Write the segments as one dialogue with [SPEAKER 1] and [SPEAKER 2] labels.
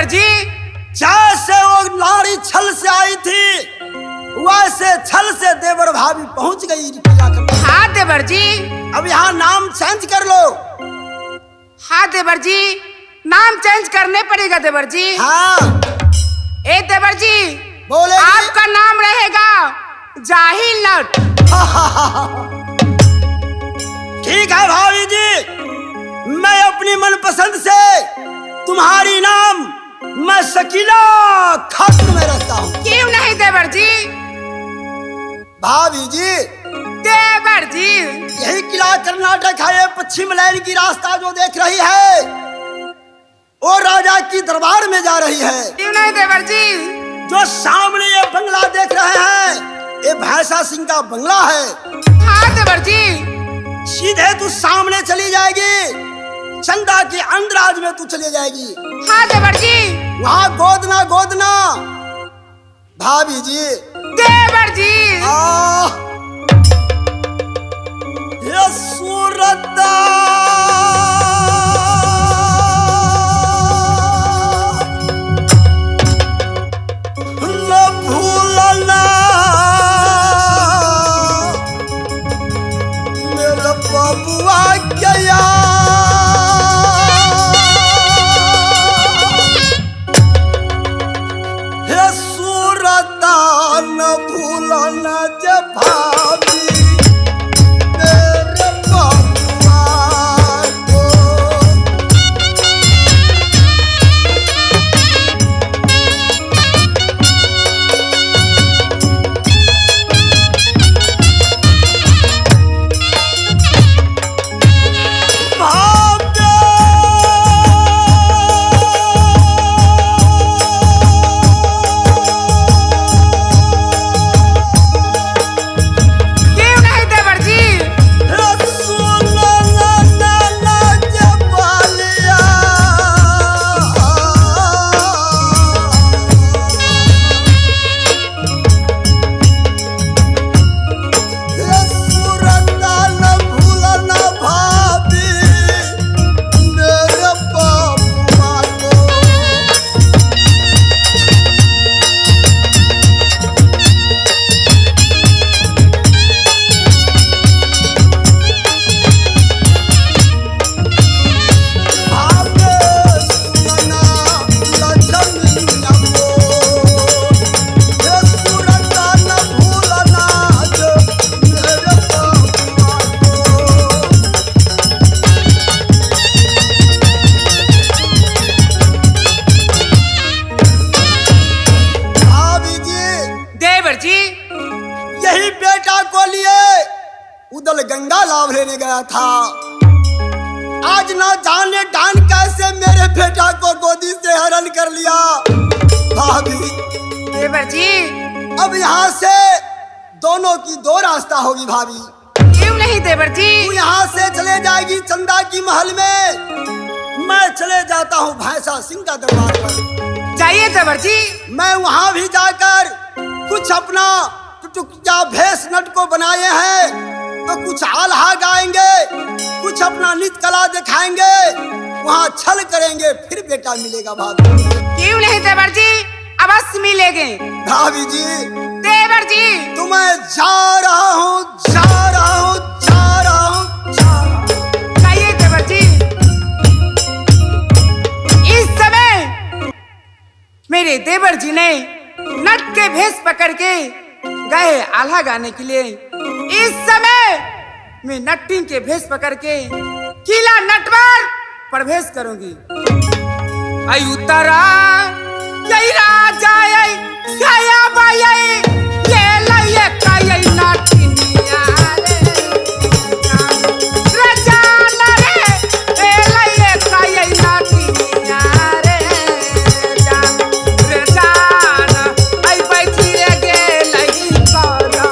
[SPEAKER 1] देवर जी।
[SPEAKER 2] जैसे वो नारी छल से आई थी वैसे छल से देवर भाभी पहुंच गई।
[SPEAKER 1] हाँ देवर जी।
[SPEAKER 2] अब यहाँ नाम चेंज कर लो।
[SPEAKER 1] हाँ देवर जी, नाम चेंज करने पड़ेगा देवर जी।
[SPEAKER 2] हाँ
[SPEAKER 1] ए देवर जी,
[SPEAKER 2] बोले
[SPEAKER 1] आपका नाम रहेगा जाहिल नट।
[SPEAKER 2] ठीक है भाभी जी, मैं अपनी मनपसंद से तुम्हारी नाम मैं शकीला खातून में रखता हूँ।
[SPEAKER 1] क्यों नहीं देवर जी?
[SPEAKER 2] भाभी जी,
[SPEAKER 1] देवर जी,
[SPEAKER 2] यही किला कर्नाटक है, ये पश्चिम लाइन की रास्ता जो देख रही है वो राजा की दरबार में जा रही है।
[SPEAKER 1] क्यों नहीं देवर जी?
[SPEAKER 2] जो सामने ये बंगला देख रहे हैं ये भैंसा सिंह का बंगला है।
[SPEAKER 1] हाँ देवर जी।
[SPEAKER 2] सीधे तू सामने चली जाएगी, चंदा के अंदराज में तू चली जाएगी।
[SPEAKER 1] हाँ देवर जी।
[SPEAKER 2] वहाँ गोदना गोदना भाभी जी।
[SPEAKER 1] देवर जी,
[SPEAKER 2] ये सूरत न भूलना मेरा बबुआ गया। हे सूरत न भूलना जब भाभी मेरे बबुआ को।
[SPEAKER 1] क्यों नहीं देवर जी? देवर जी,
[SPEAKER 2] यही बेटा को लिए उदल गंगा लाभ लेने गया था। आज ना जाने डान कैसे मेरे बेटा को गोदी से हरण कर लिया। भाभी
[SPEAKER 1] देवर जी,
[SPEAKER 2] अब यहाँ से दोनों की दो रास्ता होगी। भाभी
[SPEAKER 1] क्यों नहीं देवर जी?
[SPEAKER 2] तू यहाँ से चले जाएगी चंदा की महल में, मैं चले जाता हूँ भैंसा सिंह का दरबार पर।
[SPEAKER 1] जाइए देवर जी।
[SPEAKER 2] मैं वहाँ भी जाकर कुछ अपना टुकड़ा भेष नट को बनाए हैं तो कुछ आल्हा गाएंगे, कुछ अपना नृत्य कला दिखाएंगे, वहाँ छल करेंगे, फिर बेटा मिलेगा। भाभी
[SPEAKER 1] क्यों नहीं देवर जी? अवश्य मिलेंगे।
[SPEAKER 2] भाभी जी,
[SPEAKER 1] देवर जी,
[SPEAKER 2] तो मैं जा रहा हूँ, जा रहा हूँ, जा रहा हूँ, जा रहा हूँ।
[SPEAKER 1] जाइए देवर जी। इस समय मेरे देवर जी ने नट के भेष पकड़ के गए आल्हा गाने के लिए। इस समय मैं नट्टिंग के भेष पकड़ के किला नटवर प्रवेश करूंगी। आई उतरा यही राजा आई छाया बाई ये लये काये नाटिनिया रे राजा रे ये लये काये नाटिनिया रे जान रे जान आई बैठी रे गेलई करा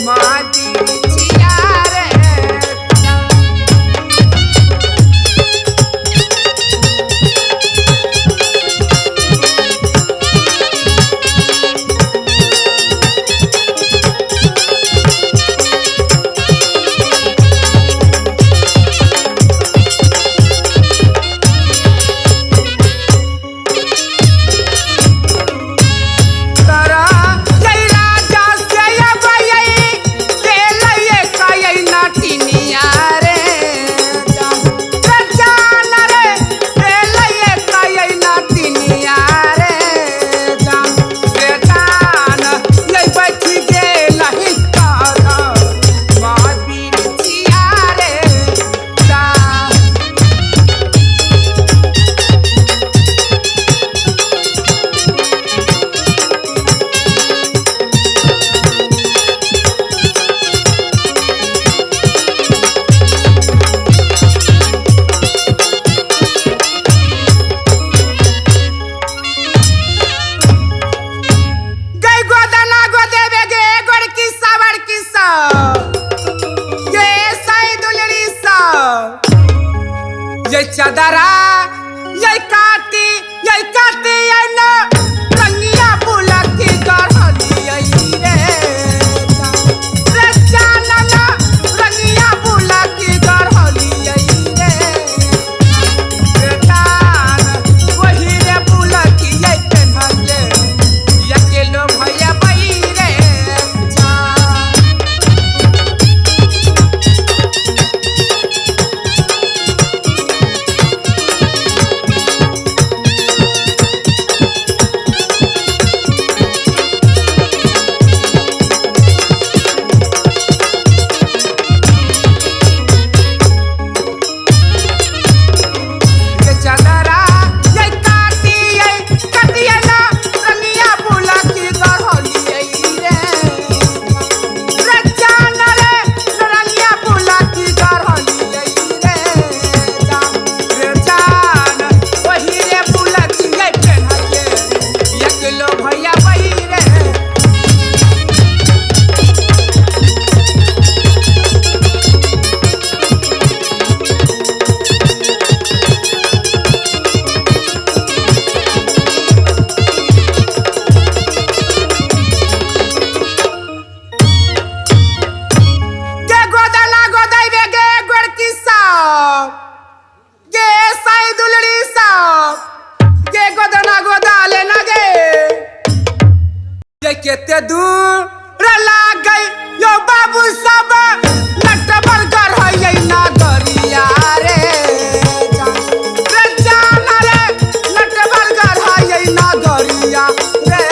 [SPEAKER 1] माटी छिया रे। ये चदरा ये काटी ये ना रंगिया बुला की गढ़ली रे रे जाना ना रंगिया बुला की गढ़ली रे जान वही रे बुला की ये पहनले ये के लो भैया बई रे जान केते दूर लाग गई यो बाबू सब नटबर कर है नगरिया रे रे जान रे नटबर कर है नगरिया रे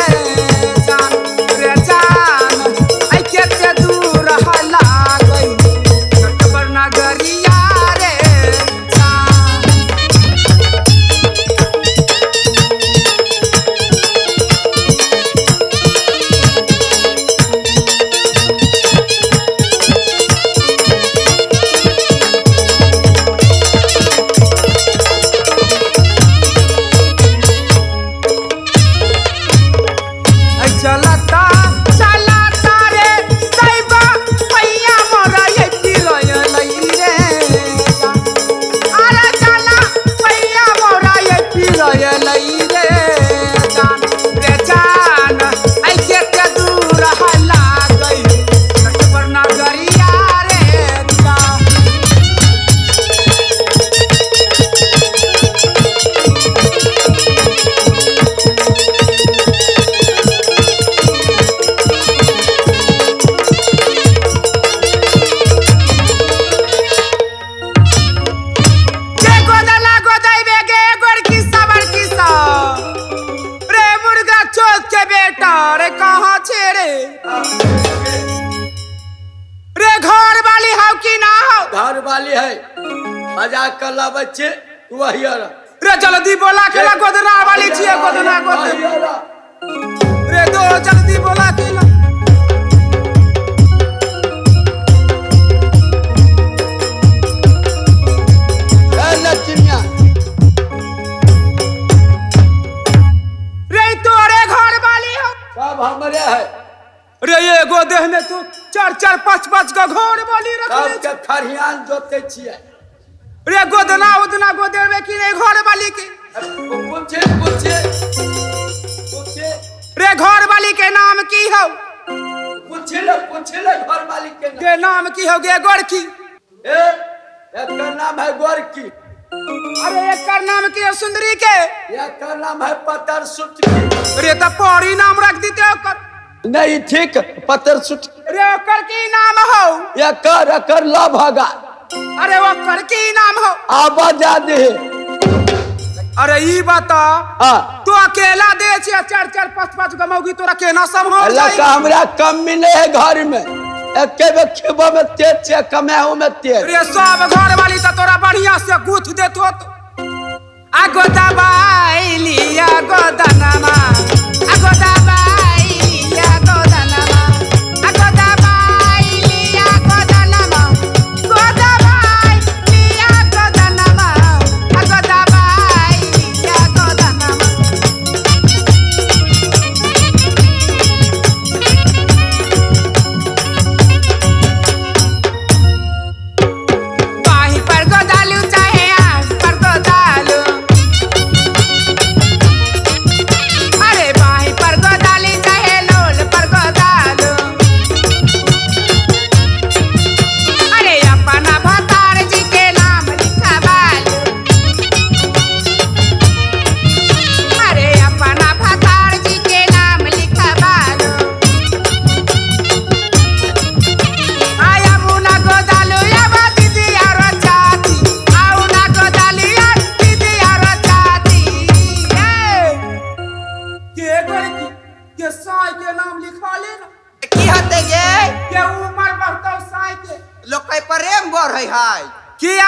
[SPEAKER 1] जान आई केते दूर लाग गई नटबर नगरिया रे जान चलता चलता रे दैबा पैया मोरा ये पिलय लई रे अरे चला पैया मोरा ये पिलय लई रे जान आई के दूर हला गई नटबर नगरिया रे जान रे कहाँ छेड़े रे घर वाली हो कि ना हो
[SPEAKER 2] घर वाली है मजाक कर ला बच्चे वही
[SPEAKER 1] रे जल्दी बोला के ला गोदना वाली छिए गोदना रे दो जल्दी बोला के ला
[SPEAKER 2] लक्ष्मिया
[SPEAKER 1] रे तोरे घर वाली हो
[SPEAKER 2] सब हमरे है
[SPEAKER 1] रे ये गो देह में तू 4-4 5-5 का घर वाली रख ले
[SPEAKER 2] सबके खरियान जोते छिए
[SPEAKER 1] रे गोदना उदना गोदे में कि रे घर वाली के
[SPEAKER 2] पूछे
[SPEAKER 1] रे घर वाली के नाम की हो
[SPEAKER 2] पूछे ले घर मालिक
[SPEAKER 1] के नाम की हो गे गोरखी
[SPEAKER 2] एक का नाम है गोरखी
[SPEAKER 1] अरे एक का नाम की है सुंदरी के
[SPEAKER 2] एक का नाम है पतर सुटकी
[SPEAKER 1] रे तो पौड़ी नाम रख दीते ओकर
[SPEAKER 2] नहीं ठीक पतर सुटकी
[SPEAKER 1] रे ओकर की नाम हो
[SPEAKER 2] कर ला भागा
[SPEAKER 1] अरे ओकर की नाम हो
[SPEAKER 2] आबाद है
[SPEAKER 1] अरे ई बता
[SPEAKER 2] हाँ
[SPEAKER 1] तू अकेला दे छे 4-4 5-5 गमौगी तोरा केना संभाल
[SPEAKER 2] अल्लाह का हमरा कम मिले है घर में एके बे खेबो में तेज छे कमाऊ में तेज
[SPEAKER 1] रे सब घर वाली तो तोरा बढ़िया से गुथ देतो आगो दबाई लिया गोदनमा आगो दबाई लिया गोदनमा आगो दबाई लिया गोदनमा गोदबाई लिया गोदनमा आगो दबाई लिया गोदनमा बाही पर गोदालू चाहे आग पर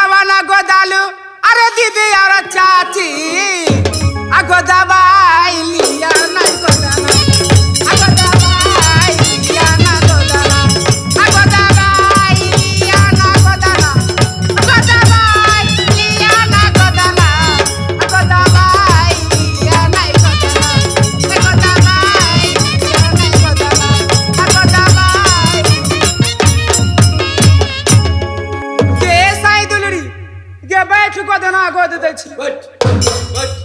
[SPEAKER 1] आवाना गोदालू अरे दीदी और चाची अगो दबाई लिया ना गोदाना अगो दबाई लिया ना गोदाना अगो दबाई लिया ना गोदाना अगो दबाई लिया ना गोदाना अगो दबाई लिया ना गोदाना अगो दबाई लिया ना गोदाना अगो दबाई के साई दुलड़ी के बैठ गोदना गोद दै छी
[SPEAKER 2] बैठ बैठ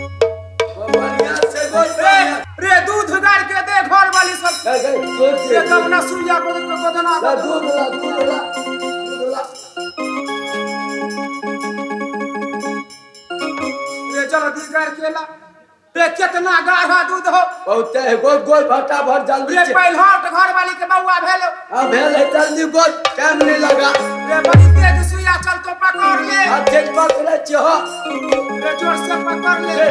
[SPEAKER 2] बढ़िया से बोल
[SPEAKER 1] रे दूध गाड़ के दे घर वाली सब रे कब ना सुइया को गोदना
[SPEAKER 2] दूध ला
[SPEAKER 1] रे चलो दी गाड़ के ला रे कितना गाढ़ा दूध हो
[SPEAKER 2] बहुत है गोल गोल भट्टा भर जल्दी
[SPEAKER 1] रे पहिलौट घर वाली के बउआ भेलो
[SPEAKER 2] हां भेल है जल्दी गोल टाइम नहीं लगा
[SPEAKER 1] रे बड़ी तेज सुइया चल तो पकड़ ले
[SPEAKER 2] हाथ पकड़े छ
[SPEAKER 1] रे जोर से पकड़ ले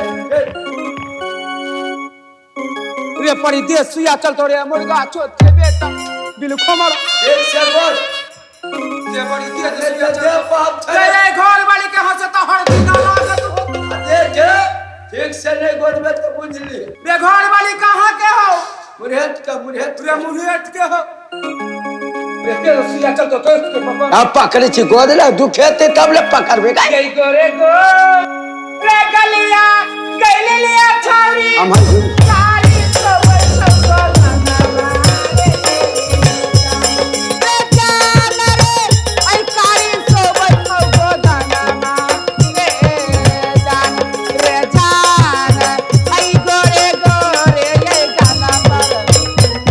[SPEAKER 1] रे पड़ी तेज सुइया चल तो रे मुर्गा चोत के बेटा बिल खोमर
[SPEAKER 2] एक से बोल
[SPEAKER 1] रे बड़ी तेज सुइया
[SPEAKER 2] दे
[SPEAKER 1] चल
[SPEAKER 2] बाप
[SPEAKER 1] रे घर वाली के हंस तो हर दिन लागत हो
[SPEAKER 2] देख ठीक से नहीं गोदबे तो बुझली
[SPEAKER 1] रे घर वाली कहां के हो
[SPEAKER 2] मुरहेट
[SPEAKER 1] रे मुरहेट के हो रे तेज सुइया चल तो के पकड़
[SPEAKER 2] अब पकड़े छी गोदले दुखेते तब ले पकड़बे
[SPEAKER 1] गई गो रे गलिया कैले लिया छौरी
[SPEAKER 2] हम
[SPEAKER 1] सारी सब नाना रे जान रे आई कारी सब दाना रे जान आई गोरे गोरे ये गाना पर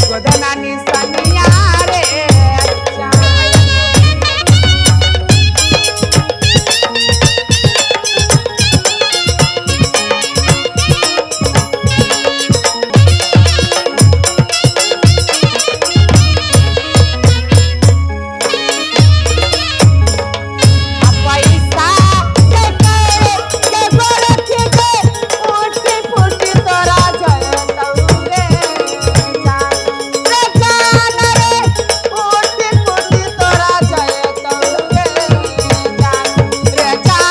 [SPEAKER 1] गोदना निसनिया रे जान पैसा के करे के गोरे के फूटी फूटी तोरा जय तौरे जान रे फूटी फूटी तोरा जय तौरे जान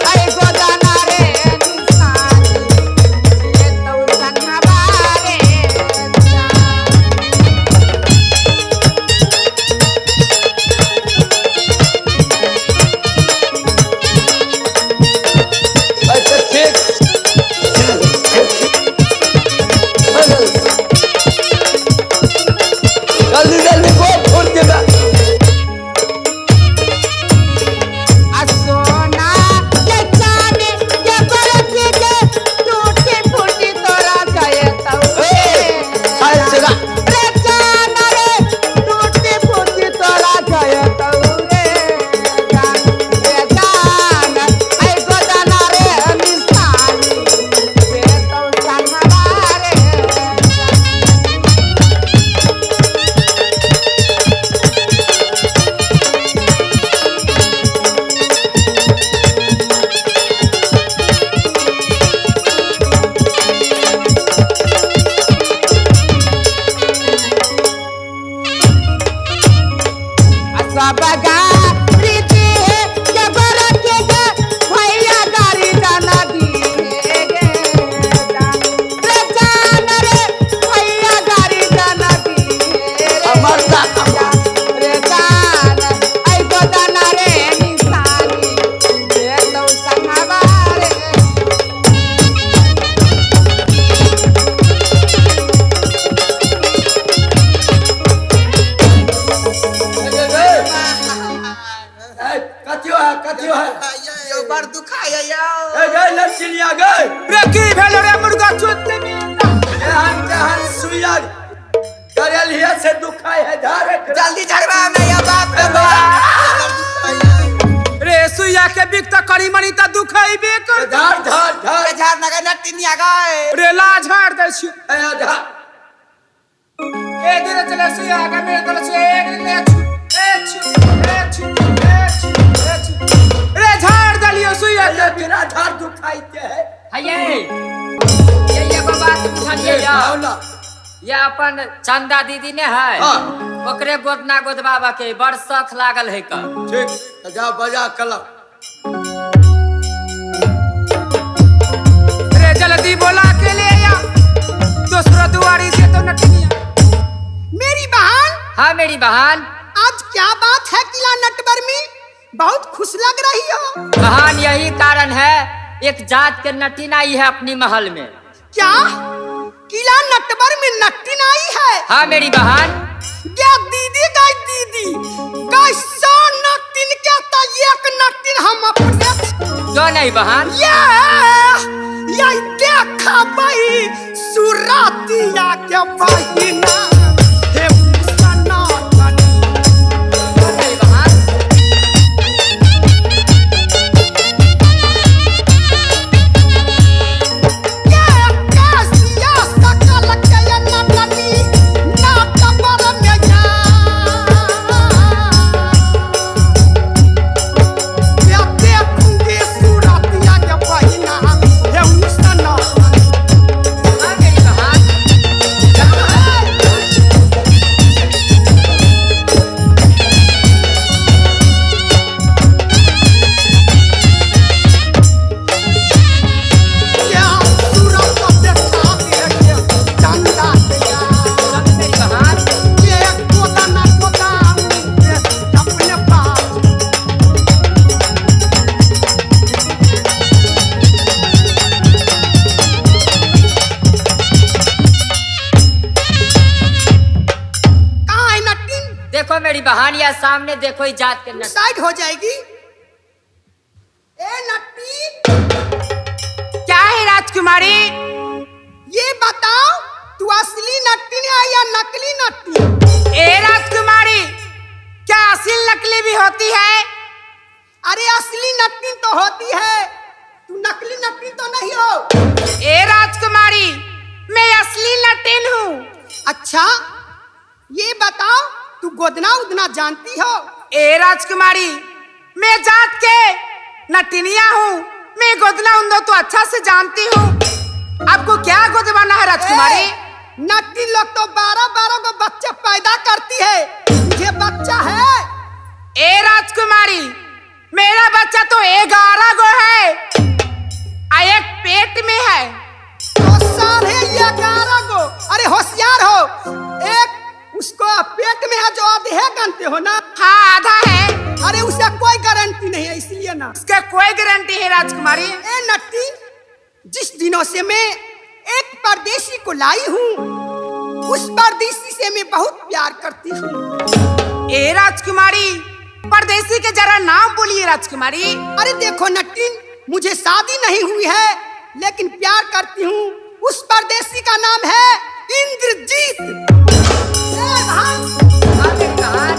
[SPEAKER 1] अरे गोदाना रे निशानी ये तौ संगवा रे जान
[SPEAKER 2] अच्छा ठीक जल्दी जल्दी गोद फूट के बा
[SPEAKER 1] सोना के चांदी के बरसी के टूटी फूटी तोरा गए तौरे
[SPEAKER 2] चला
[SPEAKER 1] रे जान रे टूटी फूटी तोरा गए तौरे जान आई गोदाना रे निशानी से तौ संगवा रे सब गाड़ी जी है के बरत के भैया गाड़ी जाना दिए गे रे जान रे भैया गाड़ी जाना दिए
[SPEAKER 2] अमर दा
[SPEAKER 1] रे जान आई गोदाना रे निशानी ये तो संगवा रे
[SPEAKER 2] कतियो है
[SPEAKER 3] यो बार दुखाया यो
[SPEAKER 2] ए गए लड़कियां गए
[SPEAKER 1] रे की भेलो रे मुर्गा चोत के बेटा
[SPEAKER 2] जहां सुइया करल हिया से दुखाई है धारे
[SPEAKER 3] जल्दी झगड़ा नहीं अब बाप रे बाप
[SPEAKER 1] रे सुइया के बिक त करी मनी त दुखाई बे कर
[SPEAKER 2] धार धार धार
[SPEAKER 3] झाड़ ना गए नटिनिया गए
[SPEAKER 1] रे ला झाड़ दै छी
[SPEAKER 2] ए धार
[SPEAKER 1] ए धीरे चले सुइया के मेरे तरफ से एक ले छु रे झाड़ दलियो सुइया के
[SPEAKER 2] तेरा धार दुखाई के है
[SPEAKER 3] ये बाबा तुम बुझाइए
[SPEAKER 2] भावना
[SPEAKER 4] ये अपन चंदा दीदी ने है
[SPEAKER 2] हाँ।
[SPEAKER 4] ओकरे गोदना गोदबाबा के बड़ शौक लागल है का।
[SPEAKER 2] ठीक तो जा बजा कलम।
[SPEAKER 1] रे जल्दी बोला के ले या दूसरा दुआरी से तो नटनिया।
[SPEAKER 5] मेरी बहन,
[SPEAKER 4] हाँ मेरी बहन।
[SPEAKER 5] आज क्या बात है किला नटवर में? बहुत खुश लग रही हो।
[SPEAKER 4] बहन यही कारण है, एक जात के नटीन आई है अपनी महल में।
[SPEAKER 5] क्या किला नटवर में नट्टिन आई है?
[SPEAKER 4] हाँ मेरी बहन।
[SPEAKER 5] क्या दीदी गई दीदी कैसा नट्टिन कहता, एक नट्टिन हम अपने
[SPEAKER 4] क्यों नहीं बहन?
[SPEAKER 5] ये देखा भाई सुरातिया के बहिना हे सनातनी।
[SPEAKER 4] क्यों नहीं बहन? हाँ मेरी बहन। चलो मेरी बहन। देखो मेरी बहन, या सामने देखो ही जात के नट।
[SPEAKER 5] साइड हो जाएगी। ए नट्टी,
[SPEAKER 1] क्या है राजकुमारी?
[SPEAKER 5] ये बताओ तू असली नट्टी है या नकली नट्टी?
[SPEAKER 1] ए राजकुमारी, क्या असल नकली भी होती है?
[SPEAKER 5] अरे असली नट्टी तो होती है, तू नकली नट्टी तो नहीं हो।
[SPEAKER 1] ए राजकुमारी, मैं असली नटीन हूँ।
[SPEAKER 5] अच्छा ये बताओ तू गोदना उदना जानती हो?
[SPEAKER 1] ए राजकुमारी, मैं जात के नटिनिया हूँ। मैं गोदना उंदो तो अच्छा से जानती हूँ। आपको क्या गोदवाना है राजकुमारी?
[SPEAKER 5] नट्टी लोग तो 12-12 को बच्चे पैदा करती है, तुझे बच्चा है?
[SPEAKER 1] ए राजकुमारी, मेरा बच्चा तो 11 गो है, एक पेट में है।
[SPEAKER 5] तो सारे 11 को, अरे होशियार हो। एक उसको पेट में है जो आधे गनते हो ना।
[SPEAKER 1] हाँ आधा है।
[SPEAKER 5] अरे उसे कोई गारंटी नहीं है इसलिए ना।
[SPEAKER 1] इसका कोई गारंटी है राजकुमारी?
[SPEAKER 5] ए नट्टी, जिस दिनों से मैं एक परदेसी को लाई हूँ, उस परदेसी से मैं बहुत प्यार करती हूँ।
[SPEAKER 1] ए राजकुमारी, परदेसी के जरा नाम बोलिए राजकुमारी।
[SPEAKER 5] अरे देखो नट्टी, मुझे शादी नहीं हुई है लेकिन प्यार करती हूँ। उस परदेसी का नाम है इंद्रजीत। ए भाई,
[SPEAKER 4] हाँ मेरी बहन।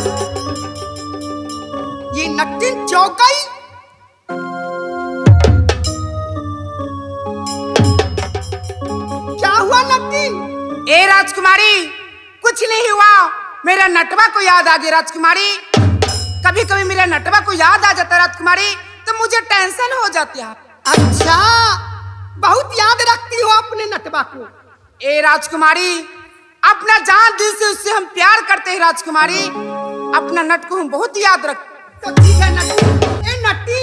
[SPEAKER 5] ये नट्टिन चौकई क्या हुआ नट्टिन?
[SPEAKER 1] ए राजकुमारी, कुछ नहीं हुआ। मेरा नटवा को याद आ गया राजकुमारी। कभी कभी मेरा नटवा को याद आ जाता राजकुमारी, तो मुझे टेंशन हो जाती है।
[SPEAKER 5] अच्छा, बहुत याद रखती हो अपने नटवा को।
[SPEAKER 1] ए राजकुमारी, अपना जान दिल से उससे हम प्यार करते हैं राजकुमारी। अपना नट को हम बहुत याद रखते।
[SPEAKER 5] तो ठीक है नट्टी। ए नट्टी,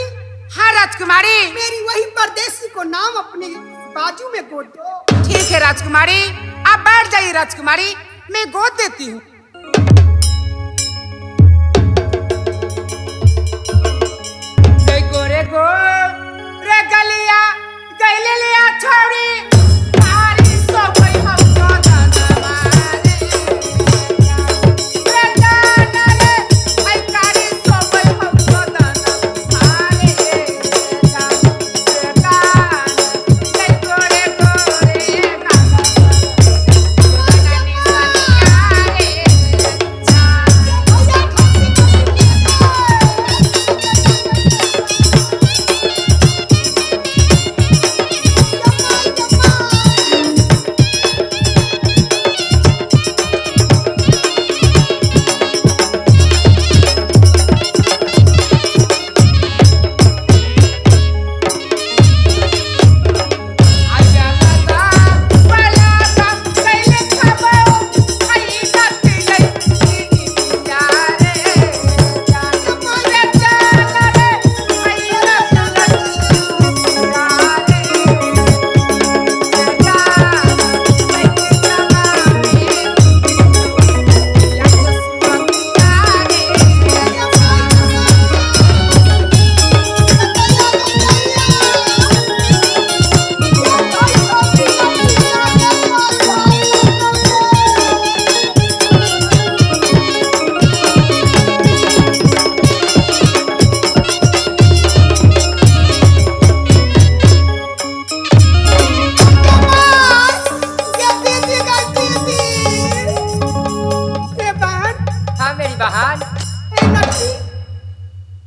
[SPEAKER 1] हाँ राजकुमारी।
[SPEAKER 5] मेरी वही परदेसी को नाम अपने बाजू में गोद दो।
[SPEAKER 1] ठीक है राजकुमारी, आप बैठ जाइए राजकुमारी, मैं गोद देती हूँ। रे गो रे गलिया गैले लिया छोड़ी मारी सो कोई हमको दाना मारे रे दाना रे आई कारी सो कोई हमको दाना मारे दाना रे गोरे गोरे गाना नानी सनिया रे
[SPEAKER 4] बहन।
[SPEAKER 5] ए नट्टी,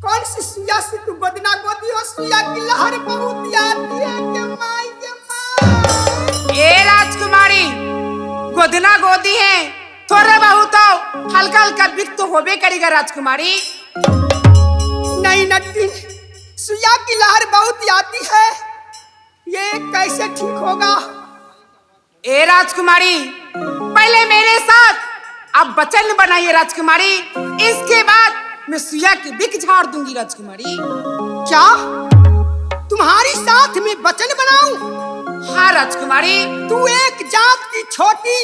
[SPEAKER 5] कौन सी सुइया से तू गोदना गोदी हो? सुइया की लहर बहुत आती है के माई के माई।
[SPEAKER 1] ए राजकुमारी, गोदना गोदी है, थोड़ा बहुत हल्का हल्का बिक तो होबे करेगा राजकुमारी।
[SPEAKER 5] नहीं नट्टी, सुइया की लहर बहुत आती है, ये कैसे ठीक होगा?
[SPEAKER 1] ए राजकुमारी, पहले मेरे साथ आप वचन बनाइए राजकुमारी, इसके बाद मैं सुइया की बिक झाड़ दूंगी राजकुमारी।
[SPEAKER 5] क्या तुम्हारी साथ में वचन बनाऊं?
[SPEAKER 1] हाँ राजकुमारी।
[SPEAKER 5] तू एक जात की छोटी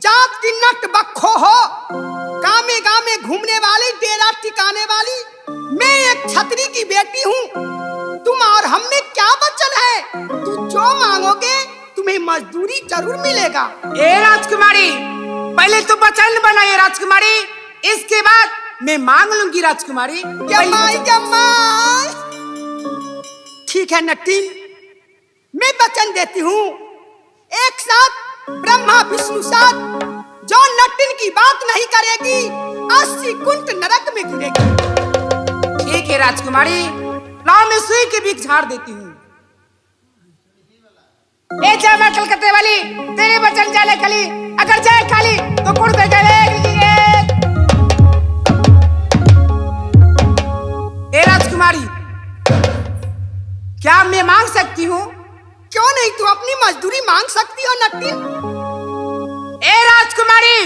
[SPEAKER 5] जात की नट बक्खो हो, गामे गामे घूमने वाली, डेरा टिकाने वाली। मैं एक छतरी की बेटी हूँ। तुम और हम में क्या वचन है? तू जो मांगोगे तुम्हें मजदूरी जरूर मिलेगा।
[SPEAKER 1] ए राजकुमारी, पहले तो वचन बनाइए राजकुमारी, इसके बाद मैं मांग लूंगी राजकुमारी।
[SPEAKER 5] जमाई जमाई। ठीक है नट्टी, मैं वचन देती हूँ, एक साथ ब्रह्मा विष्णु साथ जो नट्टिन की बात नहीं करेगी 80 कुंट नरक में गिरेगी।
[SPEAKER 1] ठीक है राजकुमारी, लाओ मैं सुई की बिक झाड़ देती हूँ। ए जामा कलकत्ते वाली, तेरे वचन जाले खली, अगर जाए खाली तो कुर्ते गले। ए राजकुमारी, क्या मैं मांग सकती हूँ?
[SPEAKER 5] क्यों नहीं, तू अपनी मजदूरी मांग सकती हो नट्टी।
[SPEAKER 1] ए राजकुमारी,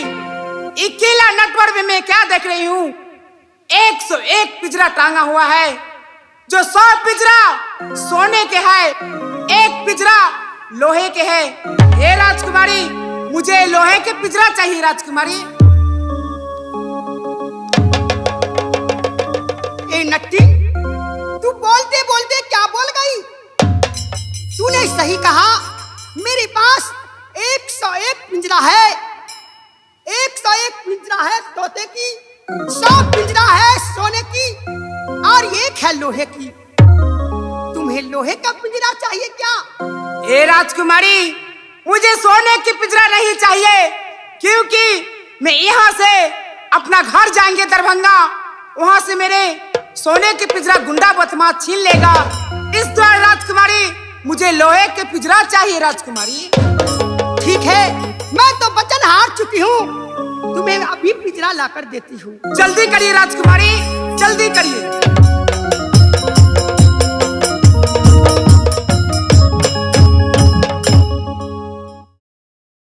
[SPEAKER 1] इकेला नटवर में मैं क्या देख रही हूँ? 101 पिंजरा टांगा हुआ है, जो 100 पिंजरा सोने के है, एक पिंजरा लोहे के है। ए राजकुमारी, मुझे लोहे के पिंजरा चाहिए राजकुमारी।
[SPEAKER 5] ए नट्टी, तू बोलते बोलते क्या बोल गई? तूने सही कहा, मेरे पास 101 पिंजरा है। 101 पिंजरा है तोते की, 100 पिंजरा है सोने की, और 1 है लोहे की। तुम्हें लोहे का पिंजरा चाहिए क्या?
[SPEAKER 1] ए राजकुमारी, मुझे सोने की पिंजरा नहीं चाहिए, क्योंकि मैं यहाँ से अपना घर जाएंगे दरभंगा, वहाँ से मेरे सोने की पिंजरा गुंडा बदमाश छीन लेगा। इस द्वारा राजकुमारी, मुझे लोहे के पिंजरा चाहिए राजकुमारी।
[SPEAKER 5] ठीक है, मैं तो वचन हार चुकी हूँ, तुम्हें अभी पिंजरा लाकर देती हूँ।
[SPEAKER 1] जल्दी करिए राजकुमारी, जल्दी करिए।